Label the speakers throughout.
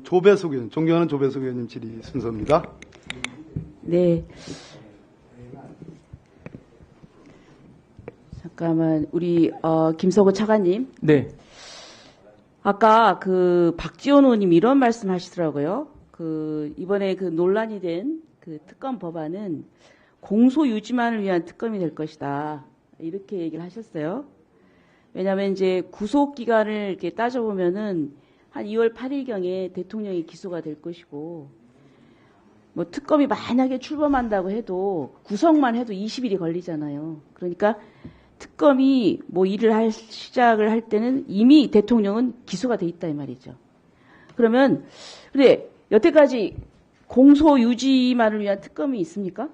Speaker 1: 조배석 의원, 존경하는 조배석 의원님 질의 순서입니다.
Speaker 2: 네. 잠깐만, 우리 김석우 차관님.
Speaker 3: 네.
Speaker 2: 아까 그 박지원 의원님 이런 말씀하시더라고요. 이번에 그 논란이 된 그 특검 법안은 공소 유지만을 위한 특검이 될 것이다. 이렇게 얘기를 하셨어요. 왜냐하면 이제 구속 기간을 이렇게 따져보면은 한 2월 8일경에 대통령이 기소가 될 것이고, 뭐 특검이 만약에 출범한다고 해도 구성만 해도 20일이 걸리잖아요. 그러니까 특검이 뭐 일을 시작을 할 때는 이미 대통령은 기소가 돼 있다 이 말이죠. 그러면 근데 여태까지 공소 유지만을 위한 특검이 있습니까?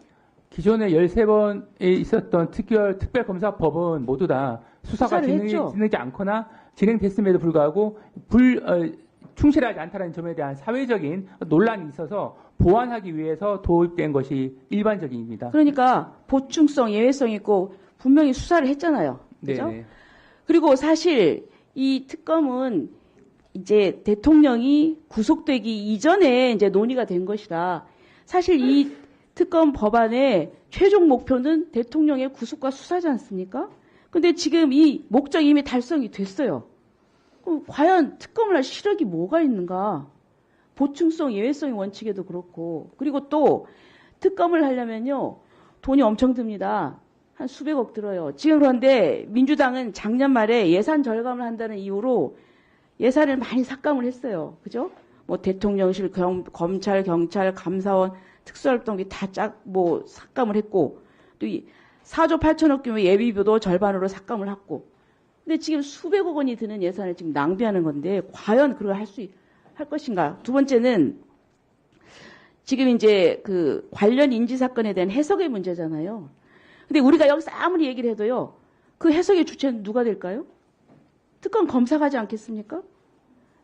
Speaker 3: 기존에 13번에 있었던 특별검사법은 모두 다 수사가 진행되지 않거나 진행됐음에도 불구하고 충실하지 않다는 점에 대한 사회적인 논란이 있어서 보완하기 위해서 도입된 것이 일반적입니다.
Speaker 2: 그러니까 보충성, 예외성이 있고 분명히 수사를 했잖아요. 그죠?
Speaker 3: 네네.
Speaker 2: 그리고 사실 이 특검은 이제 대통령이 구속되기 이전에 이제 논의가 된 것이라 사실 이 특검 법안의 최종 목표는 대통령의 구속과 수사지 않습니까? 근데 지금 이 목적이 이미 달성이 됐어요. 그럼 과연 특검을 할 실력이 뭐가 있는가? 보충성, 예외성의 원칙에도 그렇고, 그리고 또 특검을 하려면요 돈이 엄청 듭니다. 한 수백억 들어요. 지금 그런데 민주당은 작년 말에 예산 절감을 한다는 이유로 예산을 많이 삭감을 했어요. 그죠? 뭐 대통령실, 검찰, 경찰, 감사원, 특수활동비 다 삭감을 했고, 또 4조 8천억 규모 예비비도 절반으로 삭감을 했고, 근데 지금 수백억 원이 드는 예산을 지금 낭비하는 건데 과연 그걸 할 것인가? 두 번째는 지금 이제 그 관련 인지 사건에 대한 해석의 문제잖아요. 근데 우리가 여기서 아무리 얘기를 해도요, 그 해석의 주체는 누가 될까요? 특검 검사가 하지 않겠습니까?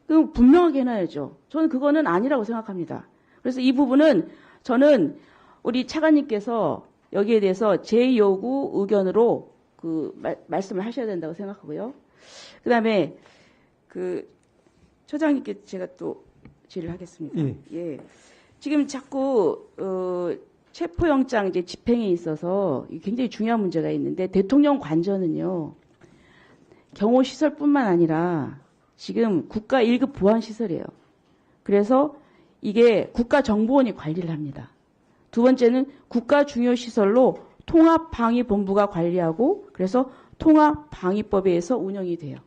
Speaker 2: 그럼 분명하게 해놔야죠. 저는 그거는 아니라고 생각합니다. 그래서 이 부분은 저는 우리 차관님께서 여기에 대해서 제 요구 의견으로 말씀을 하셔야 된다고 생각하고요. 그 다음에 처장님께 제가 또 질의를 하겠습니다. 예. 지금 자꾸 체포영장 이제 집행에 있어서 굉장히 중요한 문제가 있는데 대통령 관저는요 경호시설뿐만 아니라 지금 국가 1급 보안시설이에요. 그래서 이게 국가정보원이 관리를 합니다. 두 번째는 국가중요시설로 통합방위본부가 관리하고 그래서 통합방위법에 의해서 운영이 돼요.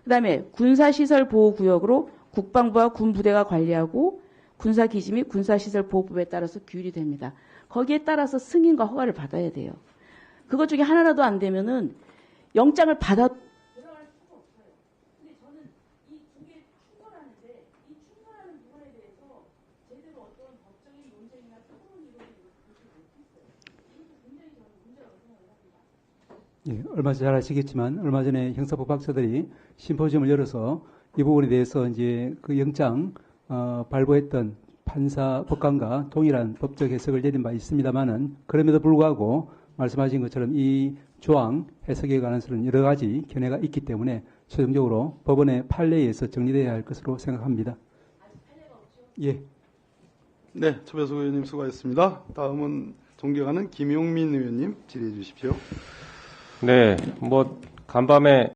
Speaker 2: 그다음에 군사시설보호구역으로 국방부와 군부대가 관리하고 군사기지 및 군사시설보호법에 따라서 규율이 됩니다. 거기에 따라서 승인과 허가를 받아야 돼요. 그것 중에 하나라도 안 되면은 영장을 받아 들어갈 수가 없어요. 근데 저는 이 두 개 충돌하는데 이 충돌하는 부분에 대해서 제대로 어떤 법적인 논쟁이나 토론 이론을 보지 못했어요. 이것도 굉장히 저는 문제라고 생각을 합니다.
Speaker 4: 예, 얼마 잘 아시겠지만 얼마 전에 형사법학자들이 심포지엄을 열어서 이 부분에 대해서 이제 그 영장 발부했던 판사 법관과 동일한 법적 해석을 내린 바 있습니다만은 그럼에도 불구하고 말씀하신 것처럼 이 조항 해석에 관해서는 여러 가지 견해가 있기 때문에 최종적으로 법원의 판례에 의해서 정리되어야 할 것으로 생각합니다. 예.
Speaker 1: 네, 조배석 의원님 수고하셨습니다. 다음은 존경하는 김용민 의원님 질의해 주십시오.
Speaker 5: 네, 간밤에